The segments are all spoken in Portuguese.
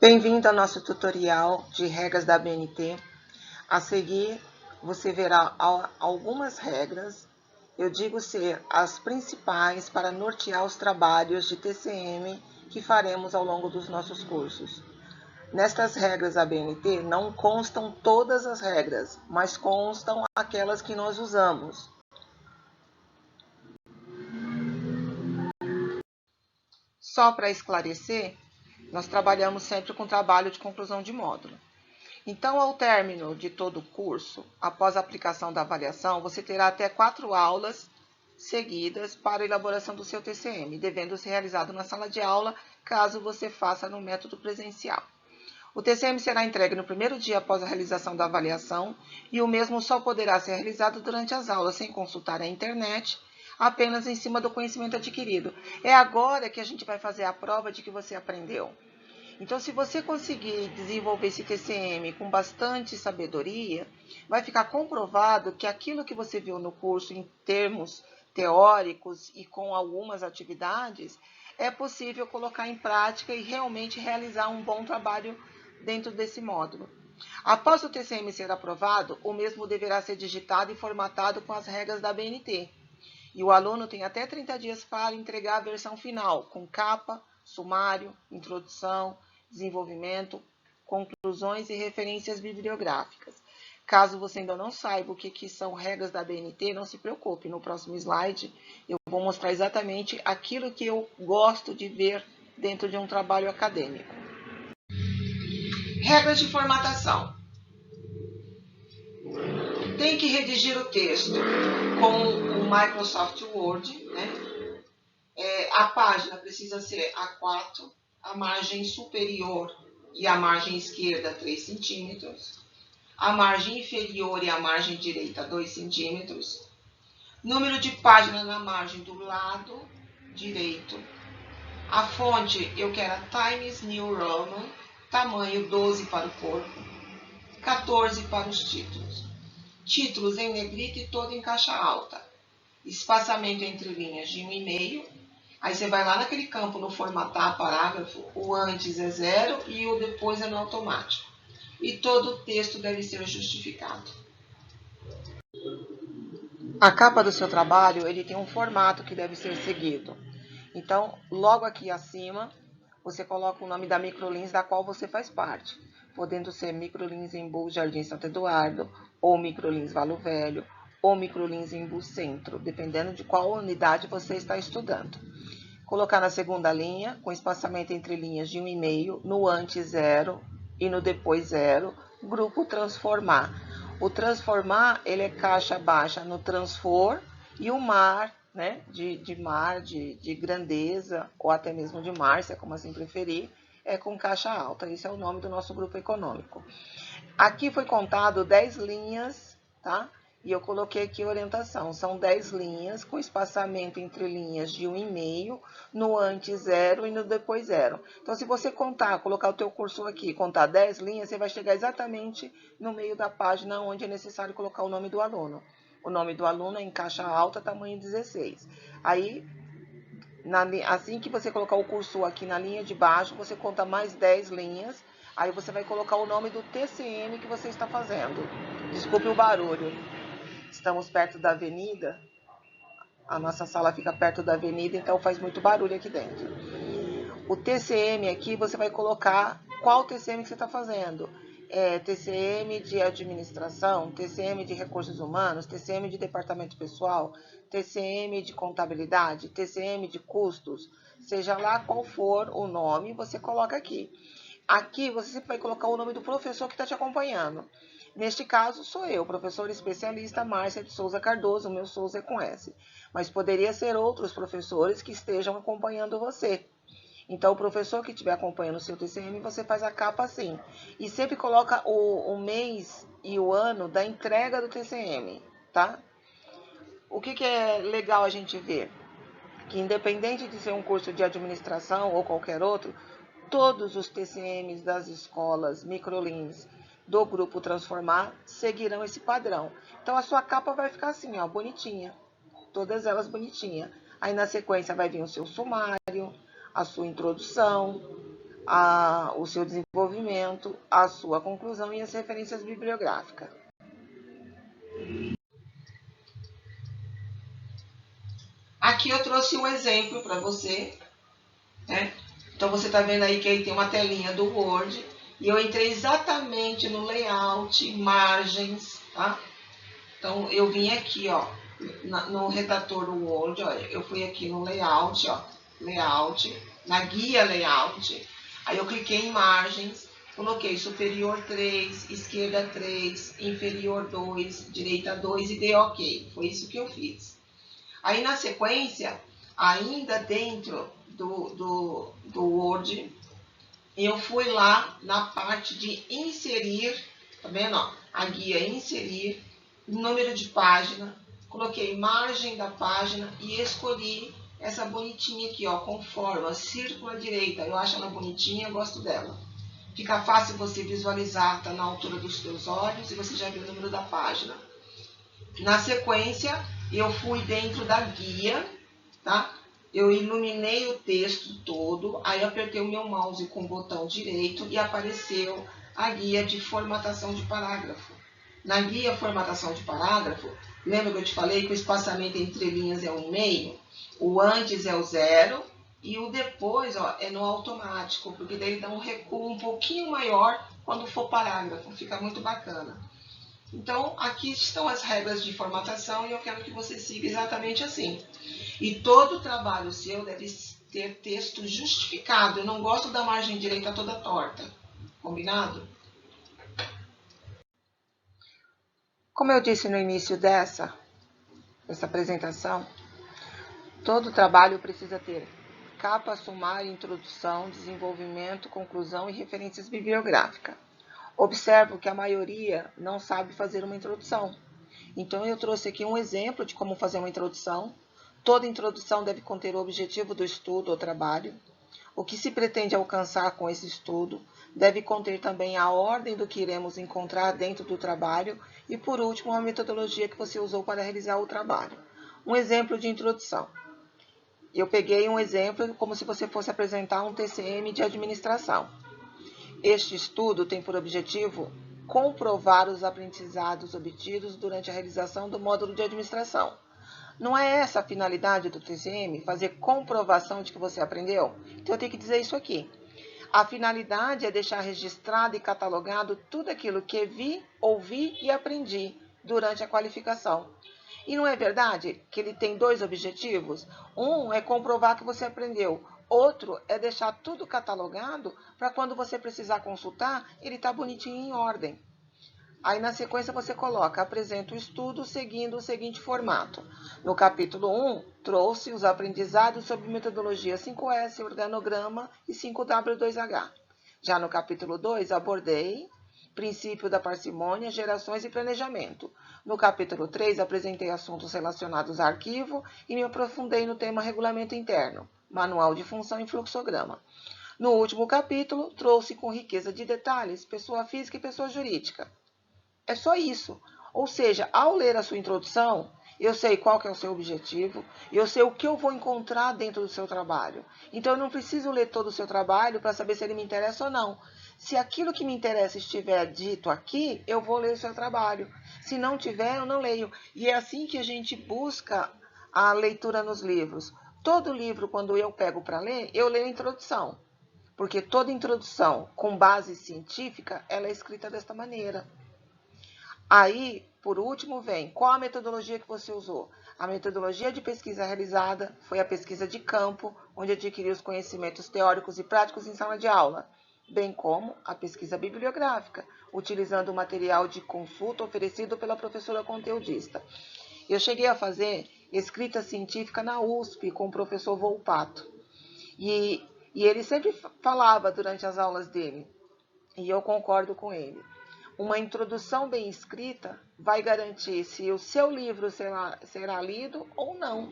Bem-vindo ao nosso tutorial de regras da ABNT. A seguir, você verá algumas regras, eu digo ser as principais para nortear os trabalhos de TCM que faremos ao longo dos nossos cursos. Nestas regras ABNT não constam todas as regras, mas constam aquelas que nós usamos. Só para esclarecer, nós trabalhamos sempre com trabalho de conclusão de módulo. Então, ao término de todo o curso, após a aplicação da avaliação, você terá até 4 aulas seguidas para a elaboração do seu TCM, devendo ser realizado na sala de aula, caso você faça no método presencial. O TCM será entregue no primeiro dia após a realização da avaliação e o mesmo só poderá ser realizado durante as aulas, sem consultar a internet, apenas em cima do conhecimento adquirido. É agora que a gente vai fazer a prova de que você aprendeu. Então, se você conseguir desenvolver esse TCM com bastante sabedoria, vai ficar comprovado que aquilo que você viu no curso em termos teóricos e com algumas atividades, é possível colocar em prática e realmente realizar um bom trabalho dentro desse módulo. Após o TCM ser aprovado, o mesmo deverá ser digitado e formatado com as regras da ABNT. E o aluno tem até 30 dias para entregar a versão final, com capa, sumário, introdução, desenvolvimento, conclusões e referências bibliográficas. Caso você ainda não saiba o que são regras da ABNT, não se preocupe, no próximo slide eu vou mostrar exatamente aquilo que eu gosto de ver dentro de um trabalho acadêmico. Regras de formatação. Tem que redigir o texto com o Microsoft Word, né? A página precisa ser A4, a margem superior e a margem esquerda 3 centímetros, a margem inferior e a margem direita 2 centímetros, número de página na margem do lado direito. A fonte eu quero a Times New Roman, tamanho 12 para o corpo, 14 para os títulos. Títulos em negrito e todo em caixa alta. Espaçamento entre linhas de 1,5. Aí você vai lá naquele campo no formatar parágrafo, o antes é 0 e o depois é no automático. E todo o texto deve ser justificado. A capa do seu trabalho, ele tem um formato que deve ser seguido. Então, logo aqui acima, você coloca o nome da Microlins da qual você faz parte, podendo ser Microlins Embu Jardim Santo Eduardo, ou Microlins Valo Velho, ou Microlins Embu Centro, dependendo de qual unidade você está estudando. Colocar na segunda linha, com espaçamento entre linhas de 1,5, no antes 0 e no depois 0, grupo transformar. O transformar, ele é caixa baixa no transfor e o mar, né, de mar, de grandeza, ou até mesmo de Márcia, como assim preferir, é com caixa alta. Esse é o nome do nosso grupo econômico. Aqui foi contado 10 linhas, tá? E eu coloquei aqui orientação. São 10 linhas com espaçamento entre linhas de 1,5, no antes 0 e no depois 0. Então, se você contar, colocar o teu cursor aqui, contar 10 linhas, você vai chegar exatamente no meio da página onde é necessário colocar o nome do aluno. O nome do aluno é em caixa alta, tamanho 16. Aí, assim que você colocar o cursor aqui na linha de baixo, você conta mais 10 linhas. Aí você vai colocar o nome do TCM que você está fazendo. Desculpe o barulho. Estamos perto da avenida. A nossa sala fica perto da avenida, então faz muito barulho aqui dentro. O TCM aqui, você vai colocar qual TCM que você está fazendo. TCM de administração, TCM de recursos humanos, TCM de departamento pessoal, TCM de contabilidade, TCM de custos. Seja lá qual for o nome, você coloca aqui. Aqui você sempre vai colocar o nome do professor que está te acompanhando. Neste caso, sou eu, professor especialista Márcia de Souza Cardoso, o meu Souza é com S. Mas poderia ser outros professores que estejam acompanhando você. Então, o professor que estiver acompanhando o seu TCM, você faz a capa assim. E sempre coloca o mês e o ano da entrega do TCM, tá? O que é legal a gente ver? Que independente de ser um curso de administração ou qualquer outro, todos os TCMs das escolas Microlins do Grupo Transformar seguirão esse padrão. Então, a sua capa vai ficar assim, ó, bonitinha. Todas elas bonitinhas. Aí, na sequência, vai vir o seu sumário, a sua introdução, o seu desenvolvimento, a sua conclusão e as referências bibliográficas. Aqui eu trouxe um exemplo para você, né? Então você está vendo aí que aí tem uma telinha do Word e eu entrei exatamente no layout, margens, tá? Então eu vim aqui, ó, no redator do Word, ó, eu fui aqui no layout, ó, layout, na guia layout, aí eu cliquei em margens, coloquei superior 3, esquerda 3, inferior 2, direita 2 e dei OK. Foi isso que eu fiz. Aí na sequência, ainda dentro do Word, eu fui lá na parte de inserir, tá vendo? Ó, a guia inserir, número de página, coloquei margem da página e escolhi essa bonitinha aqui, ó, com forma, círculo à direita. Eu acho ela bonitinha, gosto dela. Fica fácil você visualizar, tá na altura dos seus olhos e você já viu o número da página. Na sequência, eu fui dentro da guia, tá? Eu iluminei o texto todo, aí apertei o meu mouse com o botão direito e apareceu a guia de formatação de parágrafo. Na guia formatação de parágrafo, lembra que eu te falei que o espaçamento entre linhas é 1,5? O antes é o 0 e o depois, ó, é no automático, porque daí dá um recuo um pouquinho maior quando for parágrafo, fica muito bacana. Então, aqui estão as regras de formatação e eu quero que você siga exatamente assim. E todo trabalho seu deve ter texto justificado. Eu não gosto da margem direita toda torta. Combinado? Como eu disse no início dessa apresentação, todo trabalho precisa ter capa, sumário, introdução, desenvolvimento, conclusão e referências bibliográficas. Observo que a maioria não sabe fazer uma introdução. Então, eu trouxe aqui um exemplo de como fazer uma introdução. Toda introdução deve conter o objetivo do estudo ou trabalho, o que se pretende alcançar com esse estudo, deve conter também a ordem do que iremos encontrar dentro do trabalho e, por último, a metodologia que você usou para realizar o trabalho. Um exemplo de introdução. Eu peguei um exemplo como se você fosse apresentar um TCM de administração. Este estudo tem por objetivo comprovar os aprendizados obtidos durante a realização do módulo de administração. Não é essa a finalidade do TCM? Fazer comprovação de que você aprendeu? Então eu tenho que dizer isso aqui. A finalidade é deixar registrado e catalogado tudo aquilo que vi, ouvi e aprendi durante a qualificação. E não é verdade que ele tem dois objetivos? Um é comprovar que você aprendeu. Outro é deixar tudo catalogado para quando você precisar consultar, ele está bonitinho em ordem. Aí na sequência você coloca, apresenta o estudo seguindo o seguinte formato. No capítulo 1, trouxe os aprendizados sobre metodologia 5S, organograma e 5W2H. Já no capítulo 2, abordei princípio da parcimônia, gerações e planejamento. No capítulo 3, apresentei assuntos relacionados a arquivo e me aprofundei no tema regulamento interno, manual de função e fluxograma. No último capítulo, trouxe com riqueza de detalhes pessoa física e pessoa jurídica. É só isso. Ou seja, ao ler a sua introdução, eu sei qual que é o seu objetivo, eu sei o que eu vou encontrar dentro do seu trabalho. Então, eu não preciso ler todo o seu trabalho para saber se ele me interessa ou não. Se aquilo que me interessa estiver dito aqui, eu vou ler o seu trabalho. Se não tiver, eu não leio. E é assim que a gente busca a leitura nos livros. Todo livro, quando eu pego para ler, eu leio a introdução. Porque toda introdução com base científica, ela é escrita desta maneira. Aí, por último, vem qual a metodologia que você usou. A metodologia de pesquisa realizada foi a pesquisa de campo, onde adquiri os conhecimentos teóricos e práticos em sala de aula, bem como a pesquisa bibliográfica, utilizando o material de consulta oferecido pela professora conteudista. Eu cheguei a fazer escrita científica na USP com o professor Volpato. E ele sempre falava durante as aulas dele, e eu concordo com ele. Uma introdução bem escrita vai garantir se o seu livro será lido ou não.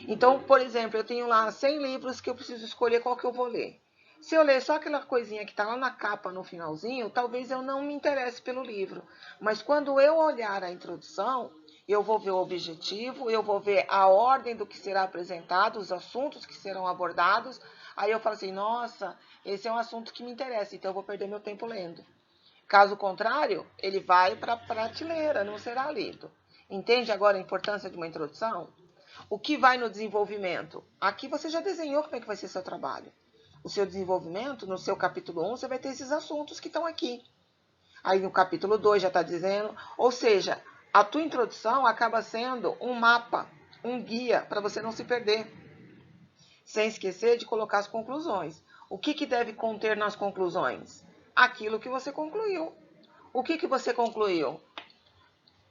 Então, por exemplo, eu tenho lá 100 livros que eu preciso escolher qual que eu vou ler. Se eu ler só aquela coisinha que está lá na capa, no finalzinho, talvez eu não me interesse pelo livro. Mas quando eu olhar a introdução, eu vou ver o objetivo, eu vou ver a ordem do que será apresentado, os assuntos que serão abordados, Aí eu falo assim, nossa, esse é um assunto que me interessa, então eu vou perder meu tempo lendo. Caso contrário, ele vai para a prateleira, não será lido. Entende agora a importância de uma introdução? O que vai no desenvolvimento? Aqui você já desenhou como é que vai ser seu trabalho. O seu desenvolvimento, no seu capítulo 1, você vai ter esses assuntos que estão aqui. Aí no capítulo 2 já está dizendo, ou seja, a tua introdução acaba sendo um mapa, um guia para você não se perder. Sem esquecer de colocar as conclusões. O que deve conter nas conclusões? Aquilo que você concluiu. O que você concluiu?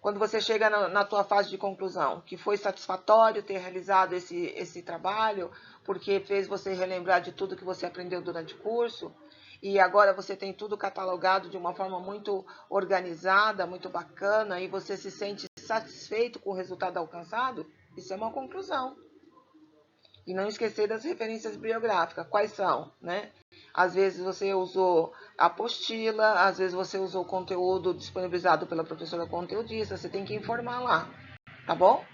Quando você chega na tua fase de conclusão, que foi satisfatório ter realizado esse trabalho, porque fez você relembrar de tudo que você aprendeu durante o curso, e agora você tem tudo catalogado de uma forma muito organizada, muito bacana, e você se sente satisfeito com o resultado alcançado, isso é uma conclusão. E não esquecer das referências bibliográficas. Quais são, né? Às vezes você usou a apostila, às vezes você usou o conteúdo disponibilizado pela professora conteudista, você tem que informar lá, tá bom?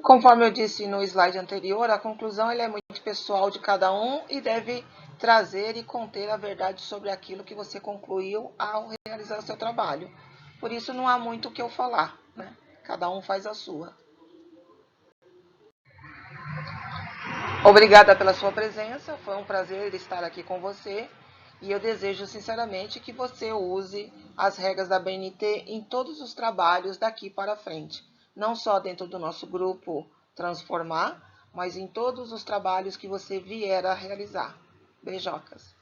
Conforme eu disse no slide anterior, a conclusão é muito pessoal de cada um e deve trazer e conter a verdade sobre aquilo que você concluiu ao realizar o seu trabalho. Por isso não há muito o que eu falar, né? Cada um faz a sua. Obrigada pela sua presença, foi um prazer estar aqui com você e eu desejo sinceramente que você use as regras da BNT em todos os trabalhos daqui para frente, não só dentro do nosso grupo Transformar, mas em todos os trabalhos que você vier a realizar. Beijocas!